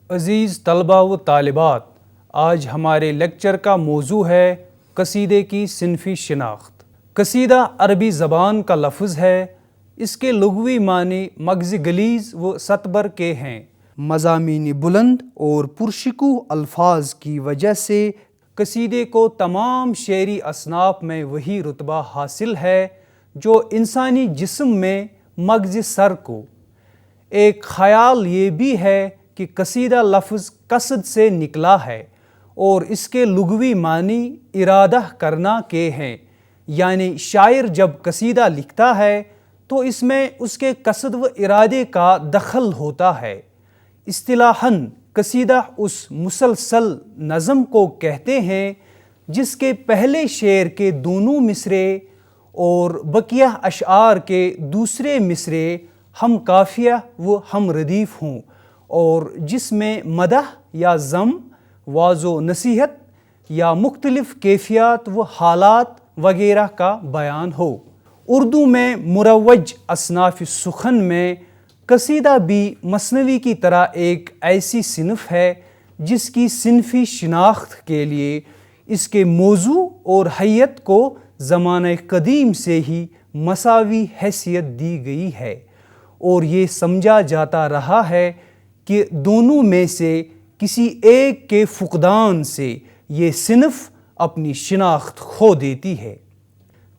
عزیز طلباء و طالبات، آج ہمارے لیکچر کا موضوع ہے قصیدے کی صنفی شناخت۔ قصیدہ عربی زبان کا لفظ ہے۔ اس کے لغوی معنی مغز غلیظ و سطبر کے ہیں۔ مضامین بلند اور پرشکوہ الفاظ کی وجہ سے قصیدے کو تمام شعری اصناف میں وہی رتبہ حاصل ہے جو انسانی جسم میں مغز سر کو۔ ایک خیال یہ بھی ہے کہ قصیدہ لفظ قصد سے نکلا ہے اور اس کے لغوی معنی ارادہ کرنا کے ہیں، یعنی شاعر جب قصیدہ لکھتا ہے تو اس میں اس کے قصد و ارادے کا دخل ہوتا ہے۔ اصطلاحاً قصیدہ اس مسلسل نظم کو کہتے ہیں جس کے پہلے شعر کے دونوں مصرعے اور بقیہ اشعار کے دوسرے مصرعے ہم قافیہ و ہم ردیف ہوں، اور جس میں مدح یا ذم، وعظ و نصیحت یا مختلف کیفیات و حالات وغیرہ کا بیان ہو۔ اردو میں مروج اصناف سخن میں قصیدہ بھی مثنوی کی طرح ایک ایسی صنف ہے جس کی صنفی شناخت کے لیے اس کے موضوع اور حیت کو زمانہ قدیم سے ہی مساوی حیثیت دی گئی ہے، اور یہ سمجھا جاتا رہا ہے کہ دونوں میں سے کسی ایک کے فقدان سے یہ صنف اپنی شناخت کھو دیتی ہے۔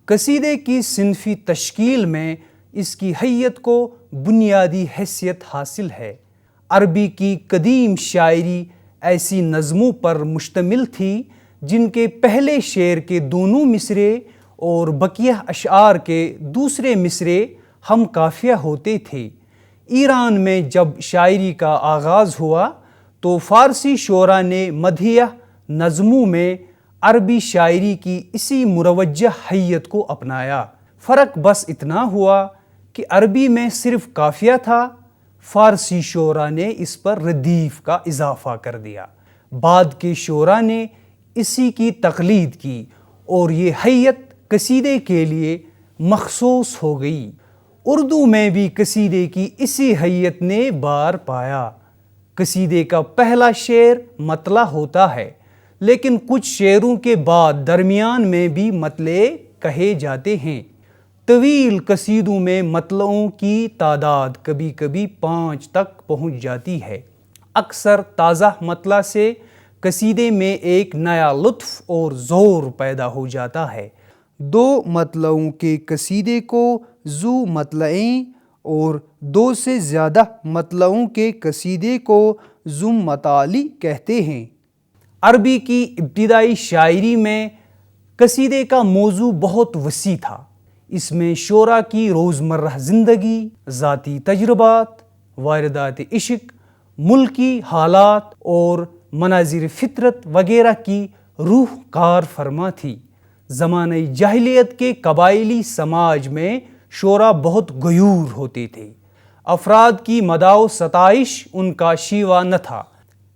قصیدے کی صنفی تشکیل میں اس کی حیت کو بنیادی حیثیت حاصل ہے۔ عربی کی قدیم شاعری ایسی نظموں پر مشتمل تھی جن کے پہلے شعر کے دونوں مصرعے اور بقیہ اشعار کے دوسرے مصرعے ہم قافیہ ہوتے تھے۔ ایران میں جب شاعری کا آغاز ہوا تو فارسی شعراء نے مدحیہ نظموں میں عربی شاعری کی اسی مروجہ حیت کو اپنایا۔ فرق بس اتنا ہوا کہ عربی میں صرف قافیہ تھا، فارسی شعراء نے اس پر ردیف کا اضافہ کر دیا۔ بعد کے شعراء نے اسی کی تقلید کی اور یہ حیت قصیدے کے لیے مخصوص ہو گئی۔ اردو میں بھی قصیدے کی اسی حیت نے بار پایا۔ قصیدے کا پہلا شعر مطلع ہوتا ہے، لیکن کچھ شعروں کے بعد درمیان میں بھی مطلعے کہے جاتے ہیں۔ طویل قصیدوں میں مطلعوں کی تعداد کبھی کبھی 5 تک پہنچ جاتی ہے۔ اکثر تازہ مطلع سے قصیدے میں ایک نیا لطف اور زور پیدا ہو جاتا ہے۔ 2 مطلعوں کے قصیدے کو ذو مطلعین اور 2 سے زیادہ مطلعوں کے قصیدے کو ذو مطالع کہتے ہیں۔ عربی کی ابتدائی شاعری میں قصیدے کا موضوع بہت وسیع تھا۔ اس میں شعراء کی روزمرہ زندگی، ذاتی تجربات، واردات عشق، ملکی حالات اور مناظر فطرت وغیرہ کی روح کار فرما تھی۔ زمانہ جاہلیت کے قبائلی سماج میں شعراء بہت غیور ہوتے تھے۔ افراد کی مدح و ستائش ان کا شیوا نہ تھا۔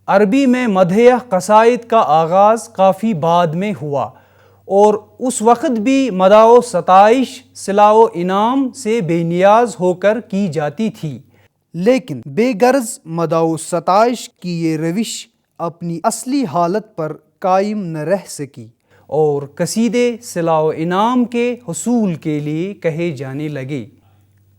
عربی میں مدحیہ قصائد کا آغاز کافی بعد میں ہوا، اور اس وقت بھی مدح و ستائش صلاح و انعام سے بے نیاز ہو کر کی جاتی تھی، لیکن بے غرض مدح و ستائش کی یہ روش اپنی اصلی حالت پر قائم نہ رہ سکی، اور قصیدے صلاح و انعام کے حصول کے لیے کہے جانے لگے۔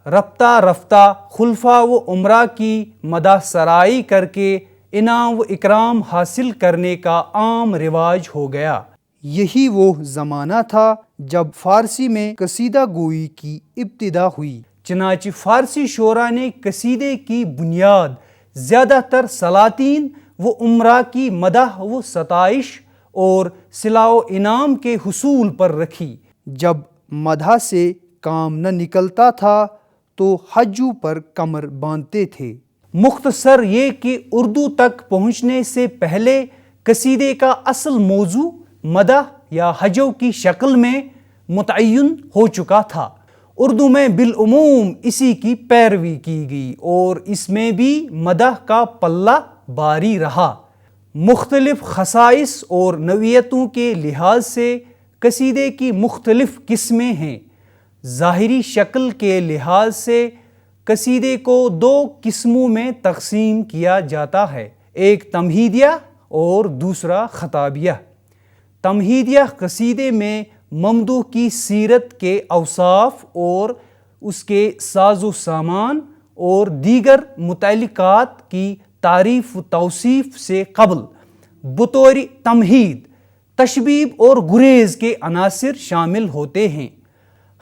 رفتہ رفتہ خلفاء و امراء کی مدح سرائی کر کے انعام و اکرام حاصل کرنے کا عام رواج ہو گیا۔ یہی وہ زمانہ تھا جب فارسی میں قصیدہ گوئی کی ابتدا ہوئی۔ چنانچہ فارسی شعراء نے قصیدے کی بنیاد زیادہ تر سلاطین و امراء کی مدح و ستائش اور صلاح و انعام کے حصول پر رکھی۔ جب مدح سے کام نہ نکلتا تھا تو حجو پر کمر باندھتے تھے۔ مختصر یہ کہ اردو تک پہنچنے سے پہلے قصیدے کا اصل موضوع مدح یا حجو کی شکل میں متعین ہو چکا تھا۔ اردو میں بالعموم اسی کی پیروی کی گئی اور اس میں بھی مدح کا پلہ باری رہا۔ مختلف خصائص اور نوعیتوں کے لحاظ سے قصیدے کی مختلف قسمیں ہیں۔ ظاہری شکل کے لحاظ سے قصیدے کو 2 قسموں میں تقسیم کیا جاتا ہے۔ ایک تمہیدیہ اور دوسرا خطابیہ۔ تمہیدیہ قصیدے میں ممدوح کی سیرت کے اوصاف اور اس کے ساز و سامان اور دیگر متعلقات کی تعریف و توصیف سے قبل بطور تمہید تشبیب اور گریز کے عناصر شامل ہوتے ہیں۔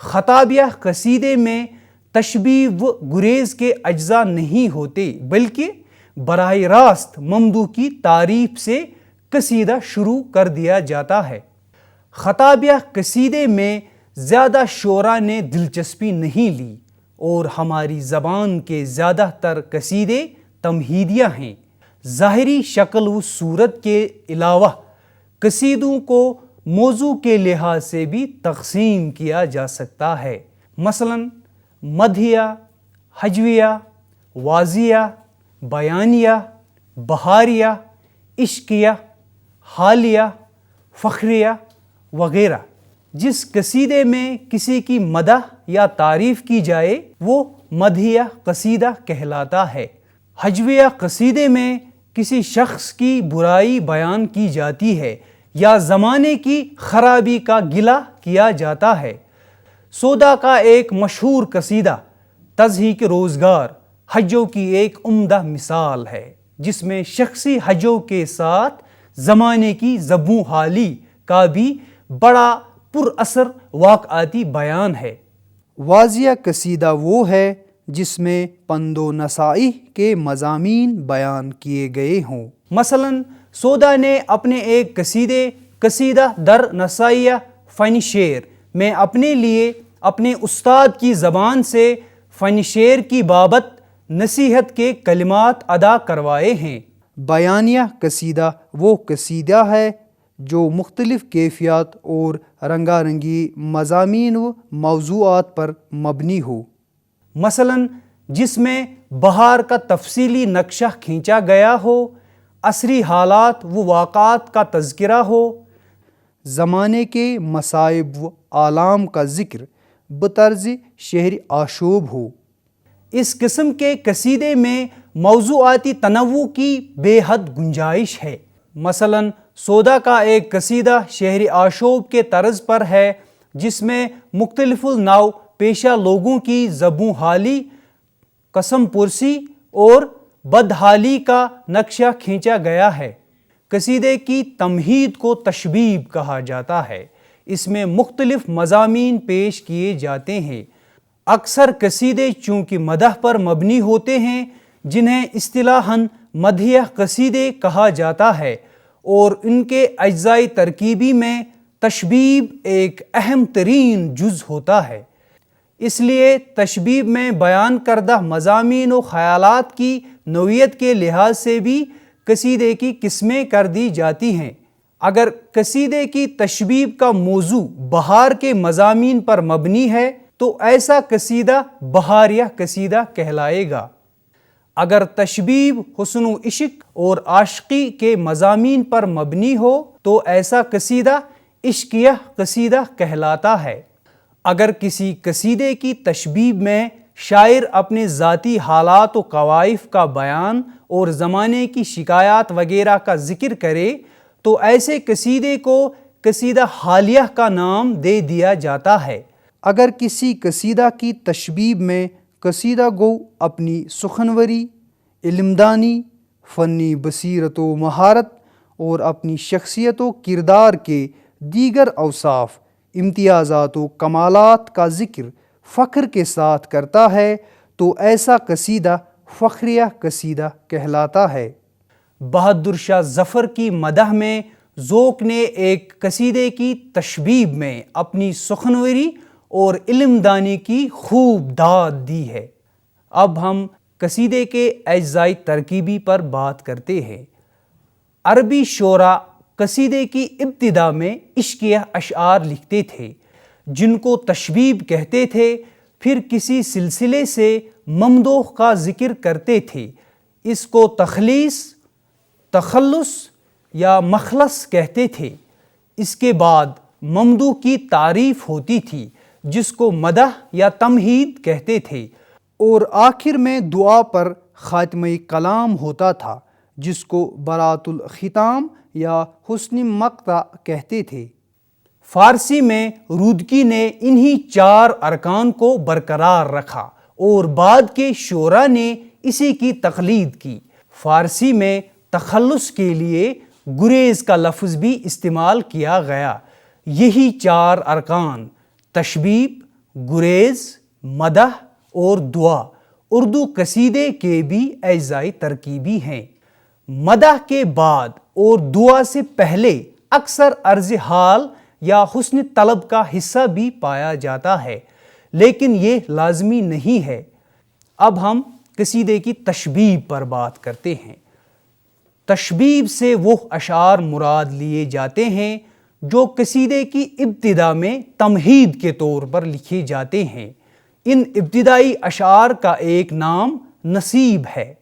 خطابیہ قصیدے میں تشبیب و گریز کے اجزاء نہیں ہوتے، بلکہ براہ راست ممدوح کی تعریف سے قصیدہ شروع کر دیا جاتا ہے۔ خطابیہ قصیدے میں زیادہ شعراء نے دلچسپی نہیں لی اور ہماری زبان کے زیادہ تر قصیدے تمہیدیہ ہیں۔ ظاہری شکل و صورت کے علاوہ قصیدوں کو موضوع کے لحاظ سے بھی تقسیم کیا جا سکتا ہے، مثلاً مدحیہ، ہجویہ، واضحیہ، بیانیہ، بہاریہ، عشقیہ، حالیہ، فخریہ وغیرہ۔ جس قصیدے میں کسی کی مدح یا تعریف کی جائے وہ مدحیہ قصیدہ کہلاتا ہے۔ ہجویہ قصیدے میں کسی شخص کی برائی بیان کی جاتی ہے یا زمانے کی خرابی کا گلہ کیا جاتا ہے۔ سودا کا ایک مشہور قصیدہ تضحیک روزگار حجوں کی ایک عمدہ مثال ہے، جس میں شخصی حجوں کے ساتھ زمانے کی زبوں حالی کا بھی بڑا پر اثر واقعاتی بیان ہے۔ واضحیہ قصیدہ وہ ہے جس میں پند و نصائح کے مضامین بیان کیے گئے ہوں۔ مثلاً سودا نے اپنے ایک قصیدہ در نصائح فن شعر میں اپنے لیے اپنے استاد کی زبان سے فن شعر کی بابت نصیحت کے کلمات ادا کروائے ہیں۔ بیانیہ قصیدہ وہ قصیدہ ہے جو مختلف کیفیات اور رنگا رنگی مضامین و موضوعات پر مبنی ہو، مثلاً جس میں بہار کا تفصیلی نقشہ کھینچا گیا ہو، عصری حالات و واقعات کا تذکرہ ہو، زمانے کے مصائب و آلام کا ذکر بطرز شعر آشوب ہو۔ اس قسم کے قصیدے میں موضوعاتی تنوع کی بے حد گنجائش ہے۔ مثلاً سودا کا ایک قصیدہ شعر آشوب کے طرز پر ہے، جس میں مختلف النوع پیشہ لوگوں کی زبوں حالی، قسم پرسی اور بدحالی کا نقشہ کھینچا گیا ہے۔ قصیدے کی تمہید کو تشبیب کہا جاتا ہے۔ اس میں مختلف مضامین پیش کیے جاتے ہیں۔ اکثر قصیدے چونکہ مدح پر مبنی ہوتے ہیں، جنہیں اصطلاحاً مدحیہ قصیدے کہا جاتا ہے، اور ان کے اجزائے ترکیبی میں تشبیب ایک اہم ترین جز ہوتا ہے۔ اس لیے تشبیب میں بیان کردہ مضامین و خیالات کی نوعیت کے لحاظ سے بھی قصیدے کی قسمیں کر دی جاتی ہیں۔ اگر قصیدے کی تشبیب کا موضوع بہار کے مضامین پر مبنی ہے تو ایسا قصیدہ بہاریہ قصیدہ کہلائے گا۔ اگر تشبیب حسن و عشق اور عاشقی کے مضامین پر مبنی ہو تو ایسا قصیدہ عشقیہ قصیدہ کہلاتا ہے۔ اگر کسی قصیدے کی تشبیب میں شاعر اپنے ذاتی حالات و کوائف کا بیان اور زمانے کی شکایات وغیرہ کا ذکر کرے تو ایسے قصیدے کو قصیدہ حالیہ کا نام دے دیا جاتا ہے۔ اگر کسی قصیدہ کی تشبیب میں قصیدہ گو اپنی سخنوری، علمدانی، فنی بصیرت و مہارت اور اپنی شخصیت و کردار کے دیگر اوصاف، امتیازات و کمالات کا ذکر فخر کے ساتھ کرتا ہے تو ایسا قصیدہ فخریہ قصیدہ کہلاتا ہے۔ بہادر شاہ ظفر کی مدح میں ذوق نے ایک قصیدے کی تشبیب میں اپنی سخنوری اور علمدانی کی خوب داد دی ہے۔ اب ہم قصیدے کے اجزائے ترکیبی پر بات کرتے ہیں۔ عربی شعراء قصیدے کی ابتدا میں عشقیہ اشعار لکھتے تھے، جن کو تشبیب کہتے تھے، پھر کسی سلسلے سے ممدوح کا ذکر کرتے تھے، اس کو تخلیص، تخلص یا مخلص کہتے تھے۔ اس کے بعد ممدوح کی تعریف ہوتی تھی، جس کو مدح یا تمہید کہتے تھے، اور آخر میں دعا پر خاتمہ کلام ہوتا تھا، جس کو برات الختام یا حسن مقطع کہتے تھے۔ فارسی میں رودکی نے انہی 4 ارکان کو برقرار رکھا اور بعد کے شعراء نے اسی کی تقلید کی۔ فارسی میں تخلص کے لیے گریز کا لفظ بھی استعمال کیا گیا۔ یہی 4 ارکان تشبیب، گریز، مدح اور دعا اردو قصیدے کے بھی اجزائے ترکیبی ہیں۔ مدح کے بعد اور دعا سے پہلے اکثر عرض حال یا حسن طلب کا حصہ بھی پایا جاتا ہے، لیکن یہ لازمی نہیں ہے۔ اب ہم قصیدے کی تشبیب پر بات کرتے ہیں۔ تشبیب سے وہ اشعار مراد لیے جاتے ہیں جو قصیدے کی ابتدا میں تمہید کے طور پر لکھے جاتے ہیں۔ ان ابتدائی اشعار کا ایک نام نصیب ہے۔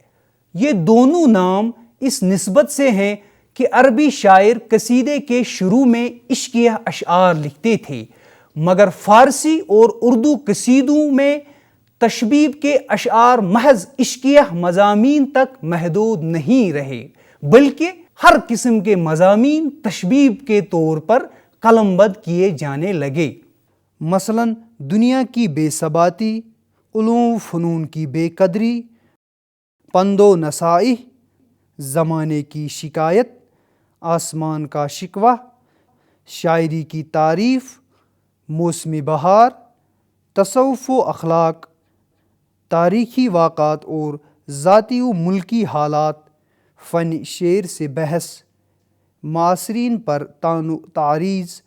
یہ دونوں نام اس نسبت سے ہیں کہ عربی شاعر قصیدے کے شروع میں عشقیہ اشعار لکھتے تھے، مگر فارسی اور اردو قصیدوں میں تشبیب کے اشعار محض عشقیہ مضامین تک محدود نہیں رہے، بلکہ ہر قسم کے مضامین تشبیب کے طور پر قلم بند کیے جانے لگے۔ مثلاً دنیا کی بے ثباتی، علوم و فنون کی بے قدری، پند و نصائح، زمانے کی شکایت، آسمان کا شکوہ، شاعری کی تعریف، موسم بہار، تصوف و اخلاق، تاریخی واقعات اور ذاتی و ملکی حالات، فن شعر سے بحث، معاصرین پر طعن و تعریض،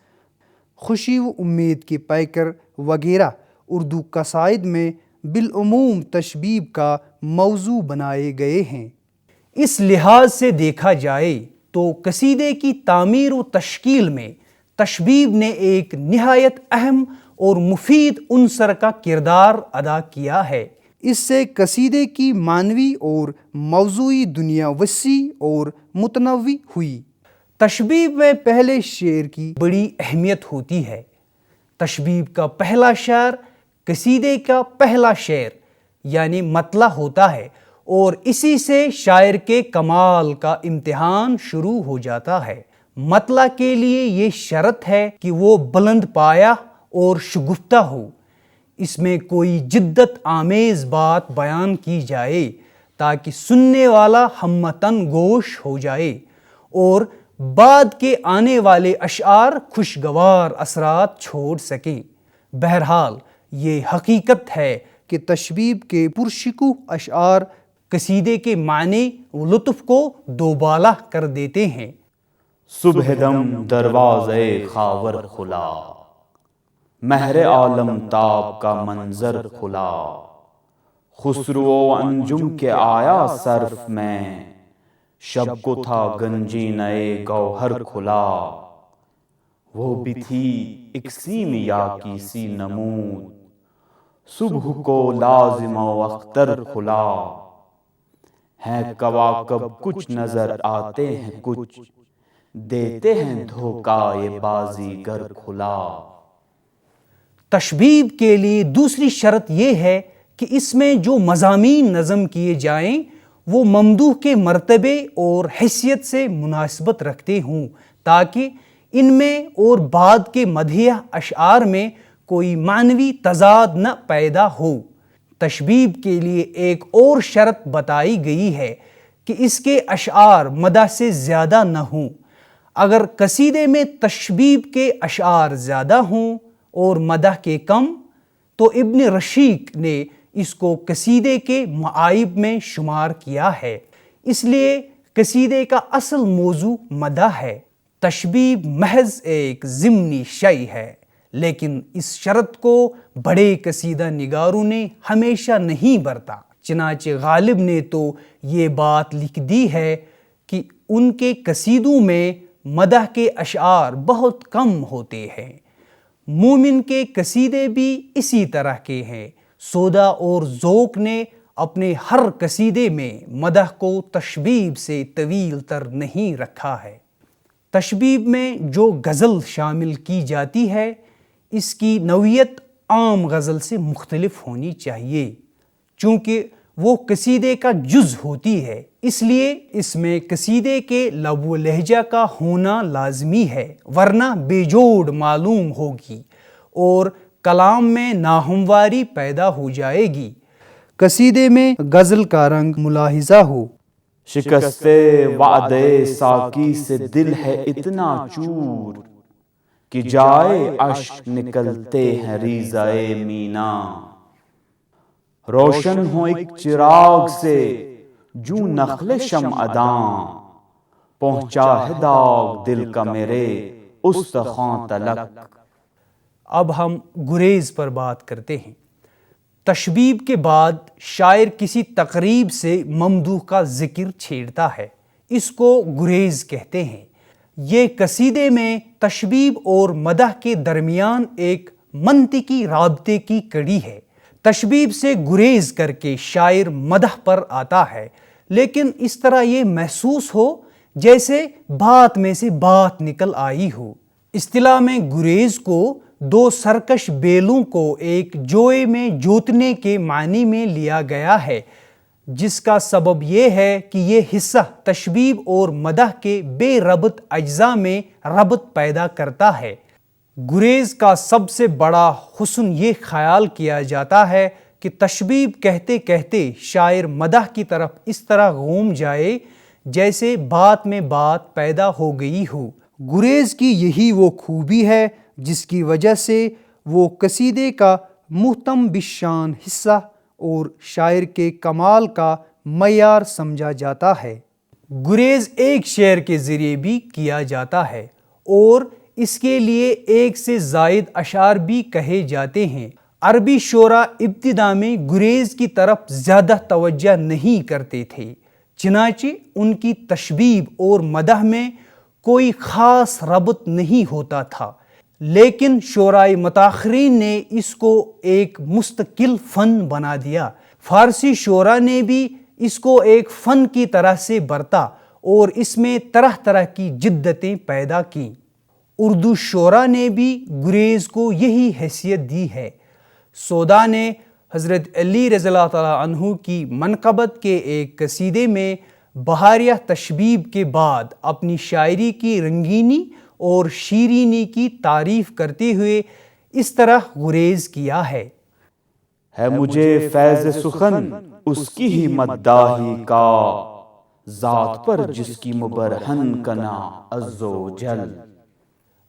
خوشی و امید کے پیکر وغیرہ اردو قصائد میں بالعموم تشبیب کا موضوع بنائے گئے ہیں۔ اس لحاظ سے دیکھا جائے تو قصیدے کی تعمیر و تشکیل میں تشبیب نے ایک نہایت اہم اور مفید عنصر کا کردار ادا کیا ہے۔ اس سے قصیدے کی معنوی اور موضوعی دنیا وسیع اور متنوع ہوئی۔ تشبیب میں پہلے شعر کی بڑی اہمیت ہوتی ہے۔ تشبیب کا پہلا شعر قصیدے کا پہلا شعر یعنی مطلع ہوتا ہے، اور اسی سے شاعر کے کمال کا امتحان شروع ہو جاتا ہے۔ مطلع کے لیے یہ شرط ہے کہ وہ بلند پایہ اور شگفتہ ہو۔ اس میں کوئی جدت آمیز بات بیان کی جائے تاکہ سننے والا ہمتن گوش ہو جائے، اور بعد کے آنے والے اشعار خوشگوار اثرات چھوڑ سکیں۔ بہرحال یہ حقیقت ہے کہ تشبیب کے پرشکوہ اشعار قصیدے کے معنی و لطف کو دوبالا کر دیتے ہیں۔ صبح دم دروازے خاور کھلا، مہر عالم تاب کا منظر کھلا، خسرو و انجم کے آیا صرف میں، شب کو تھا گنجینہ گوہر کھلا، وہ بھی تھی ایک سیمیا کی سی نمود، صبح کو لازم و اختر کھلا، ہیں کواکب کچھ نظر آتے ہیں کچھ، دیتے ہیں دھوکہ یہ بازیگر کھلا۔ تشبیب کے لیے دوسری شرط یہ ہے کہ اس میں جو مضامین نظم کیے جائیں وہ ممدوح کے مرتبے اور حیثیت سے مناسبت رکھتے ہوں، تاکہ ان میں اور بعد کے مدحیہ اشعار میں کوئی معنوی تضاد نہ پیدا ہو۔ تشبیب کے لیے ایک اور شرط بتائی گئی ہے کہ اس کے اشعار مدح سے زیادہ نہ ہوں۔ اگر قصیدے میں تشبیب کے اشعار زیادہ ہوں اور مدح کے کم، تو ابن رشیق نے اس کو قصیدے کے معائب میں شمار کیا ہے۔ اس لیے قصیدے کا اصل موضوع مدح ہے، تشبیب محض ایک ضمنی شیء ہے۔ لیکن اس شرط کو بڑے قصیدہ نگاروں نے ہمیشہ نہیں برتا۔ چنانچہ غالب نے تو یہ بات لکھ دی ہے کہ ان کے قصیدوں میں مدح کے اشعار بہت کم ہوتے ہیں۔ مومن کے قصیدے بھی اسی طرح کے ہیں۔ سودا اور ذوق نے اپنے ہر قصیدے میں مدح کو تشبیب سے طویل تر نہیں رکھا ہے۔ تشبیب میں جو غزل شامل کی جاتی ہے اس کی نوعیت عام غزل سے مختلف ہونی چاہیے، چونکہ وہ قصیدے کا جز ہوتی ہے، اس لیے اس میں قصیدے کے لب و لہجہ کا ہونا لازمی ہے، ورنہ بے جوڑ معلوم ہوگی اور کلام میں ناہمواری پیدا ہو جائے گی۔ قصیدے میں غزل کا رنگ ملاحظہ ہو۔ شکستے وعدے ساقی سے دل ہے اتنا چور کہ جائے اشک نکلتے ہیں ریزۂ مینا۔ روشن ہو ایک چراغ سے جو نخل شمعداں، پہنچا ہے داغ دل کا میرے استخوان تلک۔ اب ہم گریز پر بات کرتے ہیں۔ تشبیب کے بعد شاعر کسی تقریب سے ممدوح کا ذکر چھیڑتا ہے، اس کو گریز کہتے ہیں۔ یہ قصیدے میں تشبیب اور مدح کے درمیان ایک منطقی رابطے کی کڑی ہے۔ تشبیب سے گریز کر کے شاعر مدح پر آتا ہے، لیکن اس طرح یہ محسوس ہو جیسے بات میں سے بات نکل آئی ہو۔ اصطلاح میں گریز کو دو سرکش بیلوں کو ایک جوئے میں جوتنے کے معنی میں لیا گیا ہے، جس کا سبب یہ ہے کہ یہ حصہ تشبیب اور مدح کے بے ربط اجزاء میں ربط پیدا کرتا ہے۔ گریز کا سب سے بڑا حسن یہ خیال کیا جاتا ہے کہ تشبیب کہتے کہتے شاعر مدح کی طرف اس طرح گھوم جائے جیسے بات میں بات پیدا ہو گئی ہو۔ گریز کی یہی وہ خوبی ہے جس کی وجہ سے وہ قصیدے کا محتم بالشان حصہ اور شاعر کے کمال کا معیار سمجھا جاتا ہے۔ گریز ایک شعر کے ذریعے بھی کیا جاتا ہے اور اس کے لیے ایک سے زائد اشعار بھی کہے جاتے ہیں۔ عربی شعراء ابتدا میں گریز کی طرف زیادہ توجہ نہیں کرتے تھے، چنانچہ ان کی تشبیب اور مدح میں کوئی خاص ربط نہیں ہوتا تھا، لیکن شعراء متاخرین نے اس کو ایک مستقل فن بنا دیا۔ فارسی شعراء نے بھی اس کو ایک فن کی طرح سے برتا اور اس میں طرح طرح کی جدتیں پیدا کیں۔ اردو شعراء نے بھی گریز کو یہی حیثیت دی ہے۔ سودا نے حضرت علی رضی اللہ تعالیٰ عنہ کی منقبت کے ایک قصیدے میں بہاریہ تشبیب کے بعد اپنی شاعری کی رنگینی اور شیرینی کی تعریف کرتے ہوئے اس طرح گریز کیا ہے مجھے فیض سخن اس کی ہی مداحی کا، ذات پر جس کی مبرہن کنا عز و جل۔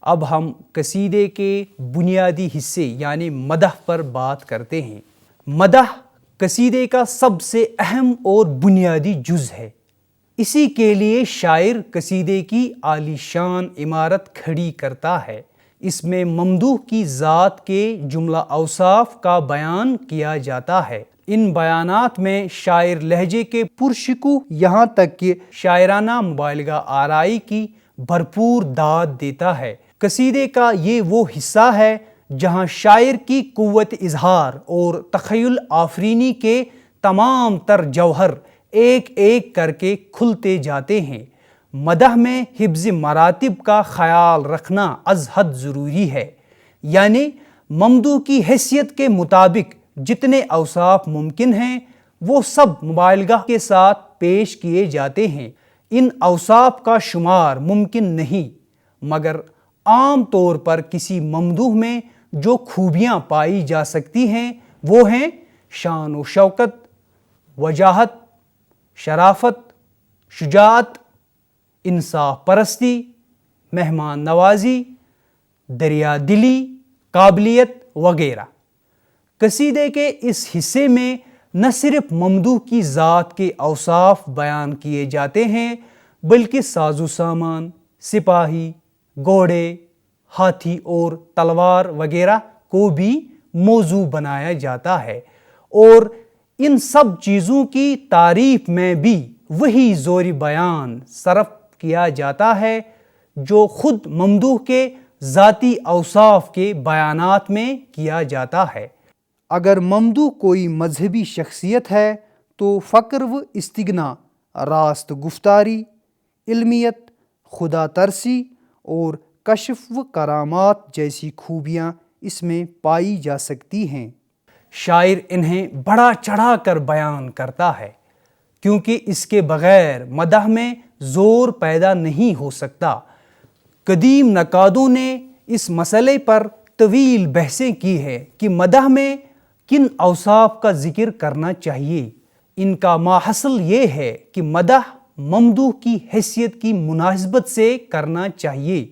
اب ہم قصیدے کے بنیادی حصے یعنی مدح پر بات کرتے ہیں۔ مدح قصیدے کا سب سے اہم اور بنیادی جز ہے، اسی کے لیے شاعر قصیدے کی عالی شان عمارت کھڑی کرتا ہے۔ اس میں ممدوح کی ذات کے جملہ اوصاف کا بیان کیا جاتا ہے۔ ان بیانات میں شاعر لہجے کے پرشکو یہاں تک کہ شاعرانہ مبالغہ آرائی کی بھرپور داد دیتا ہے۔ قصیدے کا یہ وہ حصہ ہے جہاں شاعر کی قوت اظہار اور تخیل آفرینی کے تمام تر جوہر ایک ایک کر کے کھلتے جاتے ہیں۔ مدح میں حفظ مراتب کا خیال رکھنا از حد ضروری ہے، یعنی ممدوح کی حیثیت کے مطابق جتنے اوصاف ممکن ہیں وہ سب مبالغہ کے ساتھ پیش کیے جاتے ہیں۔ ان اوصاف کا شمار ممکن نہیں، مگر عام طور پر کسی ممدوح میں جو خوبیاں پائی جا سکتی ہیں وہ ہیں شان و شوکت، وجاہت، شرافت، شجاعت، انصاف پرستی، مہمان نوازی، دریا دلی، قابلیت وغیرہ۔ قصیدے کے اس حصے میں نہ صرف ممدوح کی ذات کے اوصاف بیان کیے جاتے ہیں بلکہ ساز و سامان، سپاہی، گھوڑے، ہاتھی اور تلوار وغیرہ کو بھی موضوع بنایا جاتا ہے، اور ان سب چیزوں کی تعریف میں بھی وہی زور بیان صرف کیا جاتا ہے جو خود ممدوح کے ذاتی اوصاف کے بیانات میں کیا جاتا ہے۔ اگر ممدوح کوئی مذہبی شخصیت ہے تو فقر و استغنا، راست گفتاری، علمیت، خدا ترسی اور کشف و کرامات جیسی خوبیاں اس میں پائی جا سکتی ہیں۔ شاعر انہیں بڑا چڑھا کر بیان کرتا ہے، کیونکہ اس کے بغیر مدح میں زور پیدا نہیں ہو سکتا۔ قدیم نقادوں نے اس مسئلے پر طویل بحثیں کی ہے کہ مدح میں کن اوصاف کا ذکر کرنا چاہیے۔ ان کا ماحصل یہ ہے کہ مدح ممدوح کی حیثیت کی مناسبت سے کرنا چاہیے۔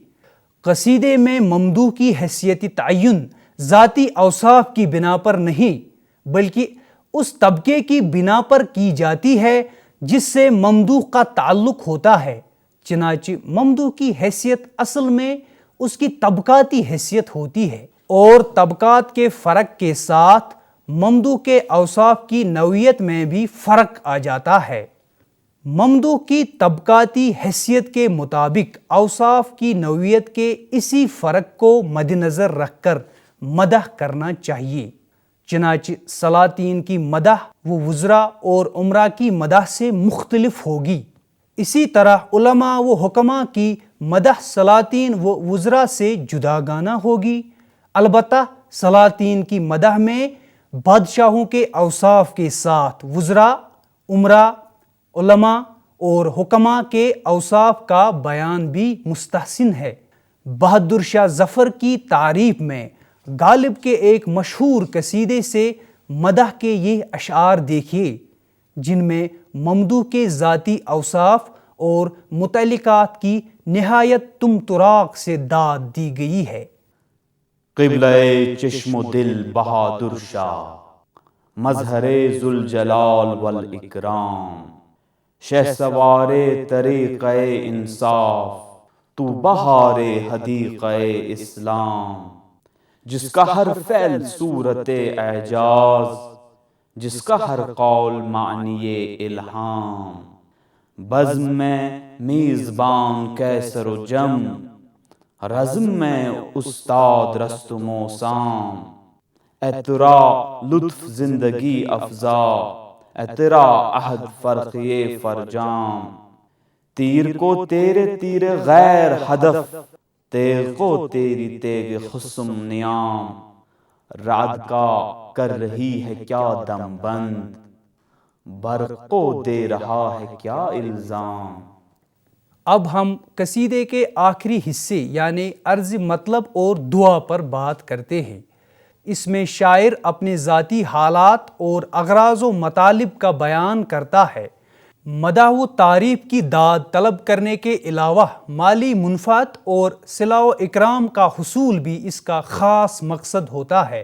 قصیدے میں ممدوح کی حیثیت تعین ذاتی اوصاف کی بنا پر نہیں، بلکہ اس طبقے کی بنا پر کی جاتی ہے جس سے ممدوح کا تعلق ہوتا ہے۔ چنانچہ ممدوح کی حیثیت اصل میں اس کی طبقاتی حیثیت ہوتی ہے، اور طبقات کے فرق کے ساتھ ممدوح کے اوصاف کی نوعیت میں بھی فرق آ جاتا ہے۔ ممدوح کی طبقاتی حیثیت کے مطابق اوصاف کی نوعیت کے اسی فرق کو مد نظر رکھ کر مدح کرنا چاہیے۔ چنانچہ سلاطین کی مدح و وزراء اور امراء کی مدح سے مختلف ہوگی۔ اسی طرح علماء و حکماء کی مدح سلاطین و وزراء سے جداگانہ ہوگی۔ البتہ سلاطین کی مدح میں بادشاہوں کے اوصاف کے ساتھ وزراء، امراء، علماء اور حکماء کے اوصاف کا بیان بھی مستحسن ہے۔ بہادر شاہ ظفر کی تعریف میں غالب کے ایک مشہور قصیدے سے مدح کے یہ اشعار دیکھیے، جن میں ممدوح کے ذاتی اوصاف اور متعلقات کی نہایت طمطراق سے داد دی گئی ہے۔ قبلہ چشم و دل بہادر شاہ، مظہر ذوالجلال والاکرام، شہسوار طریقہ انصاف، تو بہار حدیقہ اسلام، جس کا ہر فعل صورت اعجاز، جس کا ہر قول معنی الہام، بزم میں میزبان کیسر و جم، رزم میں استاد رستم و سام، اے ترا لطف زندگی افزا، اے تیرا عہد فرقی فرجام، تیر کو تیرے تیر غیر ہدف، تیغ کو تیری تیغ خصم نیام، رعد کا کر رہی ہے کیا دم بند، برق کو دے رہا ہے کیا الزام۔ اب ہم قصیدے کے آخری حصے یعنی عرض مطلب اور دعا پر بات کرتے ہیں۔ اس میں شاعر اپنے ذاتی حالات اور اغراض و مطالب کا بیان کرتا ہے۔ مدح و تعریف کی داد طلب کرنے کے علاوہ مالی منفعت اور صلہ و اکرام کا حصول بھی اس کا خاص مقصد ہوتا ہے۔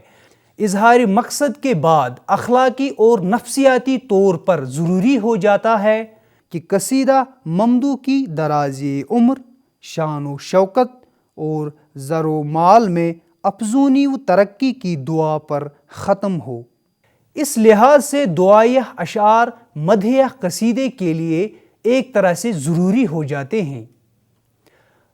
اظہار مقصد کے بعد اخلاقی اور نفسیاتی طور پر ضروری ہو جاتا ہے کہ قصیدہ ممدوح کی درازی عمر، شان و شوکت اور زر و مال میں افزونی و ترقی کی دعا پر ختم ہو۔ اس لحاظ سے دعائیہ اشعار مدحیہ قصیدے کے لیے ایک طرح سے ضروری ہو جاتے ہیں۔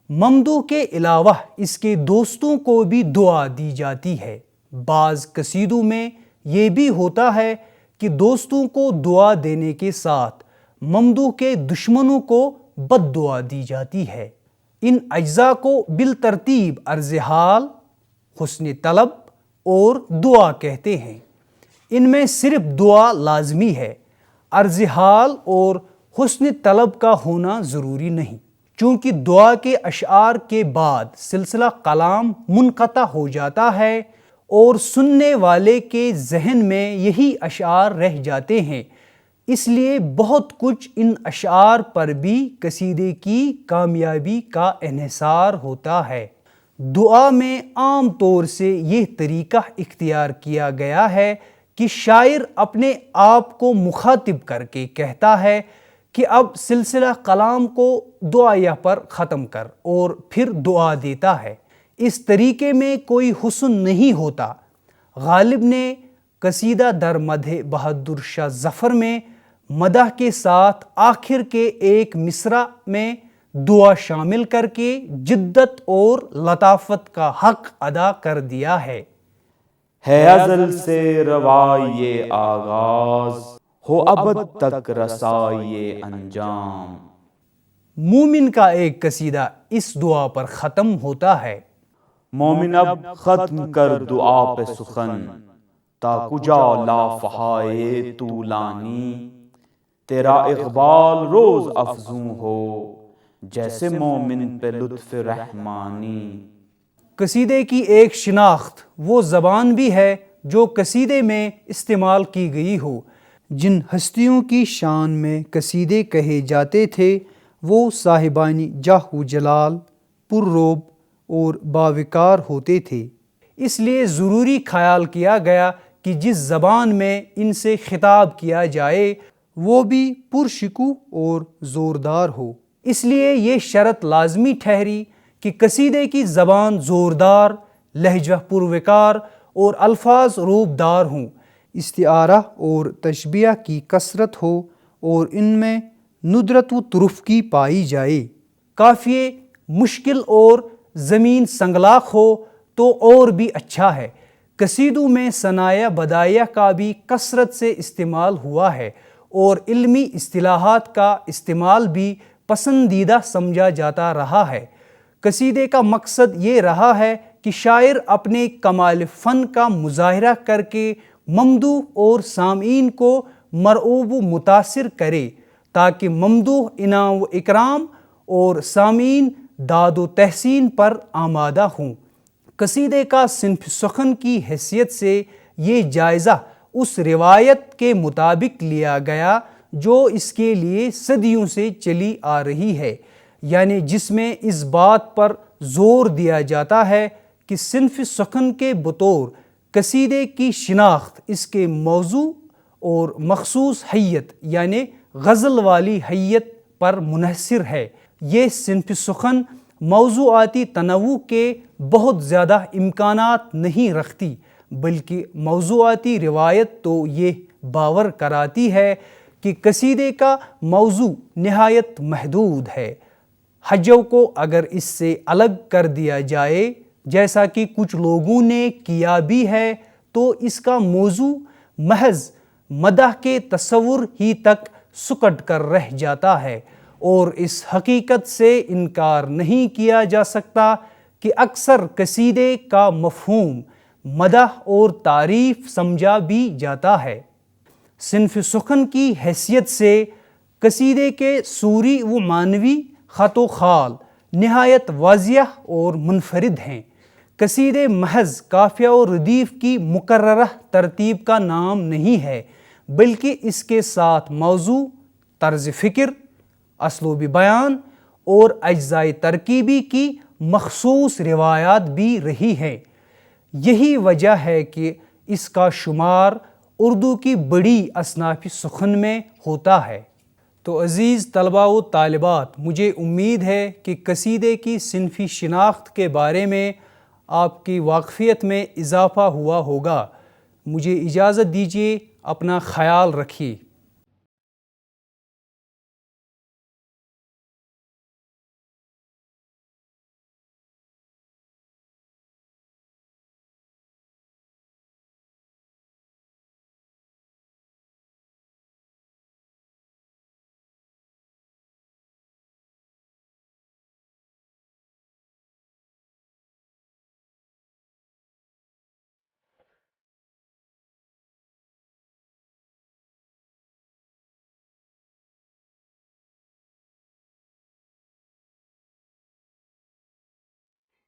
ممدوح کے علاوہ اس کے دوستوں کو بھی دعا دی جاتی ہے۔ بعض قصیدوں میں یہ بھی ہوتا ہے کہ دوستوں کو دعا دینے کے ساتھ ممدوح کے دشمنوں کو بد دعا دی جاتی ہے۔ ان اجزاء کو بالترتیب عرض حال، حسن طلب اور دعا کہتے ہیں۔ ان میں صرف دعا لازمی ہے، عرض حال اور حسن طلب کا ہونا ضروری نہیں، چونکہ دعا کے اشعار کے بعد سلسلہ کلام منقطع ہو جاتا ہے اور سننے والے کے ذہن میں یہی اشعار رہ جاتے ہیں، اس لیے بہت کچھ ان اشعار پر بھی قصیدے کی کامیابی کا انحصار ہوتا ہے۔ دعا میں عام طور سے یہ طریقہ اختیار کیا گیا ہے کہ شاعر اپنے آپ کو مخاطب کر کے کہتا ہے کہ اب سلسلہ کلام کو دعائیہ پر ختم کر، اور پھر دعا دیتا ہے۔ اس طریقے میں کوئی حسن نہیں ہوتا۔ غالب نے قصیدہ در مدح بہادر شاہ ظفر میں مدح کے ساتھ آخر کے ایک مصرع میں دعا شامل کر کے جدت اور لطافت کا حق ادا کر دیا ہے۔ ازل سے روائے آغاز، ہو ابد تک رسائے انجام۔ مومن کا ایک قصیدہ اس دعا پر ختم ہوتا ہے۔ مومن اب ختم کر دعا پہ سخن، تا کجا لافہائے طولانی، تیرا اقبال روز افزوں ہو جیسے مومن پہ لطف رحمانی۔ قصیدے کی ایک شناخت وہ زبان بھی ہے جو قصیدے میں استعمال کی گئی ہو۔ جن ہستیوں کی شان میں قصیدے کہے جاتے تھے وہ صاحبانی جاہ و جلال، پرروب اور باوقار ہوتے تھے، اس لیے ضروری خیال کیا گیا کہ جس زبان میں ان سے خطاب کیا جائے وہ بھی پرشکوہ اور زوردار ہو۔ اس لیے یہ شرط لازمی ٹھہری کہ قصیدے کی زبان زوردار، لہجہ پروقار اور الفاظ روبدار ہوں، استعارہ اور تشبیہ کی کثرت ہو اور ان میں ندرت و ترفقی پائی جائے۔ قافیے مشکل اور زمین سنگلاخ ہو تو اور بھی اچھا ہے۔ قصیدوں میں ثنایا بدایہ کا بھی کثرت سے استعمال ہوا ہے اور علمی اصطلاحات کا استعمال بھی پسندیدہ سمجھا جاتا رہا ہے۔ قصیدے کا مقصد یہ رہا ہے کہ شاعر اپنے کمال فن کا مظاہرہ کر کے ممدوح اور سامعین کو مرعوب و متاثر کرے تاکہ ممدوح انعام و اکرام اور سامعین داد و تحسین پر آمادہ ہوں۔ قصیدے کا صنف سخن کی حیثیت سے یہ جائزہ اس روایت کے مطابق لیا گیا جو اس کے لیے صدیوں سے چلی آ رہی ہے، یعنی جس میں اس بات پر زور دیا جاتا ہے کہ صنف سخن کے بطور قصیدے کی شناخت اس کے موضوع اور مخصوص حیت یعنی غزل والی حیت پر منحصر ہے۔ یہ صنف سخن موضوعاتی تنوع کے بہت زیادہ امکانات نہیں رکھتی، بلکہ موضوعاتی روایت تو یہ باور کراتی ہے کہ قصیدے کا موضوع نہایت محدود ہے۔ حجو کو اگر اس سے الگ کر دیا جائے جیسا کہ کچھ لوگوں نے کیا بھی ہے تو اس کا موضوع محض مدح کے تصور ہی تک سکڑ کر رہ جاتا ہے، اور اس حقیقت سے انکار نہیں کیا جا سکتا کہ اکثر قصیدے کا مفہوم مدح اور تعریف سمجھا بھی جاتا ہے۔ صنف سخن کی حیثیت سے قصیدے کے سوری و معنوی خط و خال نہایت واضح اور منفرد ہیں۔ قصیدے محض قافیہ و ردیف کی مقررہ ترتیب کا نام نہیں ہے، بلکہ اس کے ساتھ موضوع، طرز فکر، اسلوب بیان اور اجزائے ترکیبی کی مخصوص روایات بھی رہی ہیں۔ یہی وجہ ہے کہ اس کا شمار اردو کی بڑی اصناف سخن میں ہوتا ہے۔ تو عزیز طلباء و طالبات، مجھے امید ہے کہ قصیدے کی صنفی شناخت کے بارے میں آپ کی واقفیت میں اضافہ ہوا ہوگا۔ مجھے اجازت دیجیے، اپنا خیال رکھیے۔